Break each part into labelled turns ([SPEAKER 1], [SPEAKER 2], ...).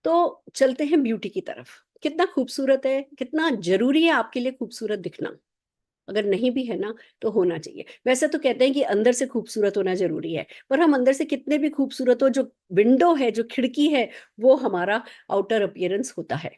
[SPEAKER 1] तो चलते हैं ब्यूटी की तरफ। कितना खूबसूरत है, कितना जरूरी है आपके लिए खूबसूरत दिखना। अगर नहीं भी है ना तो होना चाहिए। वैसे तो कहते हैं कि अंदर से खूबसूरत होना जरूरी है, पर हम अंदर से कितने भी खूबसूरत हो, जो विंडो है, जो खिड़की है, वो हमारा आउटर अपीयरेंस होता है।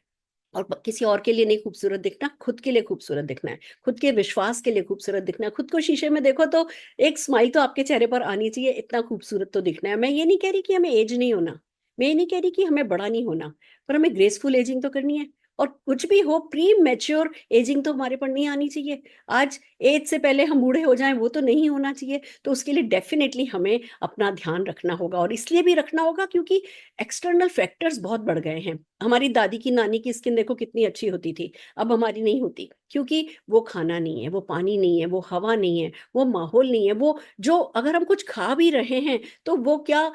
[SPEAKER 1] और किसी और के लिए नहीं खूबसूरत दिखना, खुद के लिए खूबसूरत दिखना है, खुद के विश्वास के लिए खूबसूरत दिखना है। खुद को शीशे में देखो तो एक स्माइल तो आपके चेहरे पर आनी चाहिए, इतना खूबसूरत तो दिखना है। मैं ये नहीं कह रही कि हमें एज नहीं होना, मैं ये नहीं कह रही कि हमें बड़ा नहीं होना, पर हमें ग्रेसफुल एजिंग तो करनी है। और कुछ भी हो, प्री मैच्योर एजिंग तो हमारे पर नहीं आनी चाहिए। आज एज से पहले हम बूढ़े हो जाएं, वो तो नहीं होना चाहिए। तो उसके लिए डेफिनेटली हमें अपना ध्यान रखना होगा, और इसलिए भी रखना होगा क्योंकि एक्सटर्नल फैक्टर्स बहुत बढ़ गए हैं। हमारी दादी की नानी की स्किन देखो कितनी अच्छी होती थी, अब हमारी नहीं होती, क्योंकि वो खाना नहीं है, वो पानी नहीं है, वो हवा नहीं है, वो माहौल नहीं है। वो जो अगर हम कुछ खा भी रहे हैं तो वो क्या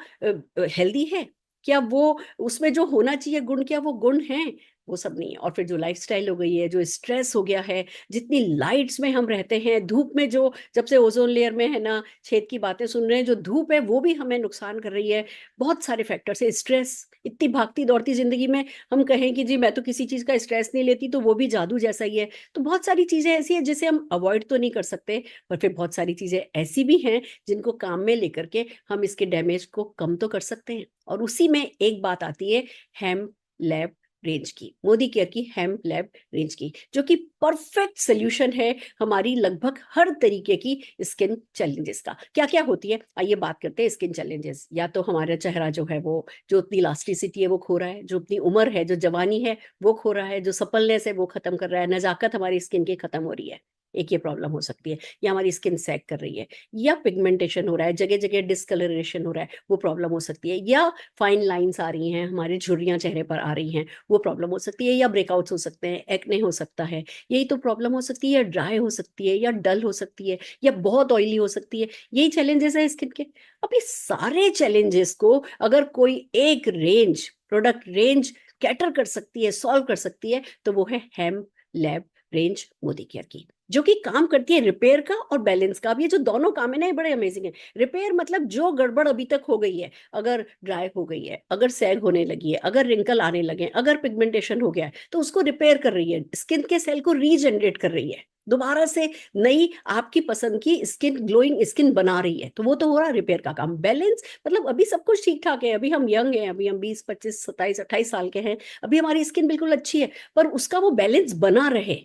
[SPEAKER 1] हेल्दी है? क्या वो उसमें जो होना चाहिए गुण, क्या वो गुण हैं? वो सब नहीं है। और फिर जो लाइफस्टाइल हो गई है, जो स्ट्रेस हो गया है, जितनी लाइट्स में हम रहते हैं, धूप में जो, जब से ओजोन लेयर में है ना छेद की बातें सुन रहे हैं, जो धूप है वो भी हमें नुकसान कर रही है। बहुत सारे फैक्टर्स है। स्ट्रेस, इतनी भागती दौड़ती जिंदगी में हम कहें कि जी मैं तो किसी चीज का स्ट्रेस नहीं लेती, तो वो भी जादू जैसा ही है। तो बहुत सारी चीजें ऐसी है जिसे हम अवॉइड तो नहीं कर सकते, पर फिर बहुत सारी चीजें ऐसी भी हैं जिनको काम में लेकर के हम इसके डैमेज को कम तो कर सकते हैं। और उसी में एक बात आती है हेम्प लैब रेंज की, मोदी केयर की हेम्प लैब रेंज की, जो कि परफेक्ट सोल्यूशन है हमारी लगभग हर तरीके की स्किन चैलेंजेस का। क्या क्या होती है, आइए बात करते हैं स्किन चैलेंजेस। या तो हमारा चेहरा जो है वो, जो अपनी इलास्टिसिटी है वो खो रहा है, जो अपनी उम्र है, जो जवानी है वो खो रहा है, जो सपलनेस है वो खत्म कर रहा है, नजाकत हमारी स्किन की खत्म हो रही है, एक ये प्रॉब्लम हो सकती है। या हमारी स्किन सैग कर रही है, या पिगमेंटेशन हो रहा है, जगह जगह डिस्कलरेशन हो रहा है, वो प्रॉब्लम हो सकती है। या फाइन लाइंस आ रही हैं, हमारी झुर्रियां चेहरे पर आ रही हैं, वो प्रॉब्लम हो सकती है। या ब्रेकआउट्स हो सकते हैं, एक्ने हो सकता है, यही तो प्रॉब्लम हो सकती है। या ड्राई हो सकती है, या डल हो सकती है, या बहुत ऑयली हो सकती है। यही चैलेंजेस है स्किन के। अब ये सारे चैलेंजेस को अगर कोई एक रेंज, प्रोडक्ट रेंज कैटर कर सकती है, सॉल्व कर सकती है, तो वो है hemp lab range Modi care की, जो कि काम करती है रिपेयर का और बैलेंस का। अब ये जो दोनों काम है ना, ये बड़े अमेजिंग है। रिपेयर मतलब जो गड़बड़ अभी तक हो गई है, अगर ड्राई हो गई है, अगर सैग होने लगी है, अगर रिंकल आने लगे, अगर पिगमेंटेशन हो गया है, तो उसको रिपेयर कर रही है, स्किन के सेल को रीजनरेट कर रही है, दोबारा से नई आपकी पसंद की स्किन, ग्लोइंग स्किन बना रही है। तो वो तो हो रहा है रिपेयर का काम। बैलेंस मतलब अभी सब कुछ ठीक ठाक है, अभी हम यंग हैं, अभी हम 20 25 27 28 साल के हैं, अभी हमारी स्किन बिल्कुल अच्छी है, पर उसका वो बैलेंस बना रहे,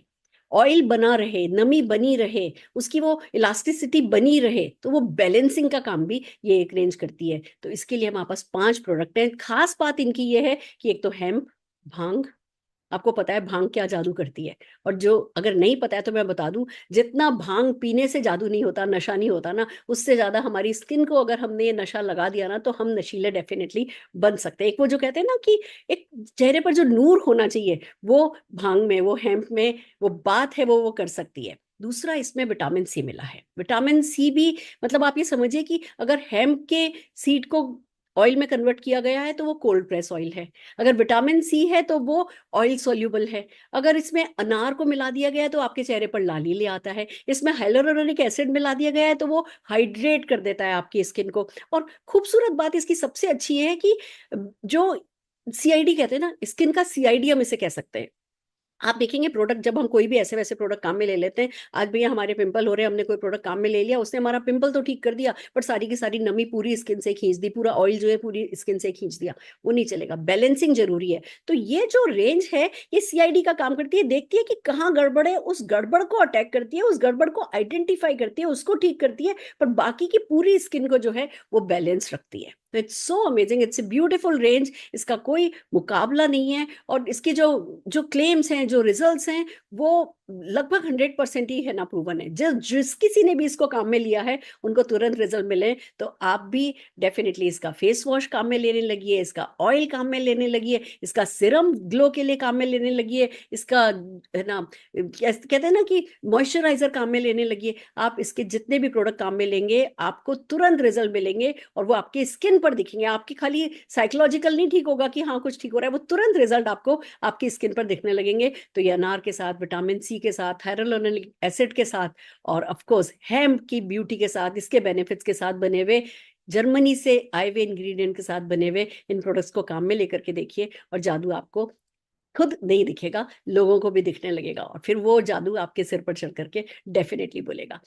[SPEAKER 1] ऑयल बना रहे, नमी बनी रहे, उसकी वो इलास्टिसिटी बनी रहे, तो वो बैलेंसिंग का काम भी ये एक रेंज करती है। तो इसके लिए हमारे पास 5 प्रोडक्ट हैं। खास बात इनकी ये है कि एक तो हेम्प, भांग, आपको पता है भांग क्या जादू करती है? और जो अगर नहीं पता है तो मैं बता दूं, जितना भांग पीने से जादू नहीं होता, नशा नहीं होता ना, उससे ज्यादा हमारी स्किन को अगर हमने ये नशा लगा दिया ना, तो हम नशीले डेफिनेटली बन सकते हैं। एक वो जो कहते हैं ना कि एक चेहरे पर जो नूर होना चाहिए, वो भांग में, वो हेम्प में वो बात है, वो कर सकती है। दूसरा, इसमें विटामिन सी मिला है। विटामिन सी भी मतलब आप ये समझिए कि अगर हेम्प के सीड को ऑयल में कन्वर्ट किया गया है तो वो कोल्ड प्रेस ऑयल है। अगर विटामिन सी है तो वो ऑयल सोल्यूबल है। अगर इसमें अनार को मिला दिया गया है तो आपके चेहरे पर लाली ले आता है। इसमें हाइलुरोनिक एसिड मिला दिया गया है तो वो हाइड्रेट कर देता है आपकी स्किन को। और खूबसूरत बात इसकी सबसे अच्छी है कि जो सीआईडी कहते हैं ना, स्किन का सीआईडी हम इसे कह सकते हैं। आप देखेंगे प्रोडक्ट, जब हम कोई भी ऐसे वैसे प्रोडक्ट काम में ले लेते हैं, आज भैया हमारे पिंपल हो रहे हैं, हमने कोई प्रोडक्ट काम में ले लिया, उसने हमारा पिंपल तो ठीक कर दिया, पर सारी की सारी नमी पूरी स्किन से खींच दी, पूरा ऑयल जो है पूरी स्किन से खींच दिया, वो नहीं चलेगा। बैलेंसिंग जरूरी है। तो ये जो रेंज है, ये सीआईडी का काम करती है, देखती है कि कहाँ गड़बड़ है, उस गड़बड़ को अटैक करती है, उस गड़बड़ को आइडेंटिफाई करती है, उसको ठीक करती है, पर बाकी की पूरी स्किन को जो है वो बैलेंस रखती है। तो it's so amazing, it's a beautiful range, इसका कोई मुकाबला नहीं है। और इसके जो जो क्लेम्स हैं, जो रिजल्ट्स हैं, वो लगभग 100% ही है ना प्रूवन है। जिस किसी ने भी इसको काम में लिया है, उनको तुरंत रिजल्ट मिले। तो आप भी डेफिनेटली इसका फेस वॉश काम में लेने लगी है, इसका ऑयल काम में लेने लगी है, इसका सिरम ग्लो के लिए काम में लेने लगी है, इसका है ना कहते हैं ना कि मॉइस्चराइजर काम में लेने लगी है। आप इसके जितने भी प्रोडक्ट काम में लेंगे, आपको तुरंत रिजल्ट मिलेंगे, और वो आपकी स्किन पर दिखेंगे। आपकी खाली साइकोलॉजिकल नहीं ठीक होगा कि हाँ कुछ ठीक हो रहा है, वो तुरंत रिजल्ट आपको आपकी स्किन पर दिखने लगेंगे। तो ये अनार के साथ, विटामिन सी के साथ, हाइलुरोनिक एसिड के साथ, और ऑफ कोर्स हेम्प की ब्यूटी के साथ, इसके बेनिफिट्स के साथ बने हुए जर्मनी से आए हुए इंग्रेडिएंट के साथ बने हुए इन प्रोडक्ट्स को काम में लेकर के देखिए, और जादू आपको खुद नहीं दिखेगा, लोगों को भी दिखने लगेगा, और फिर वो जादू आपके सिर पर चढ़ करके डेफिनेटली बोलेगा।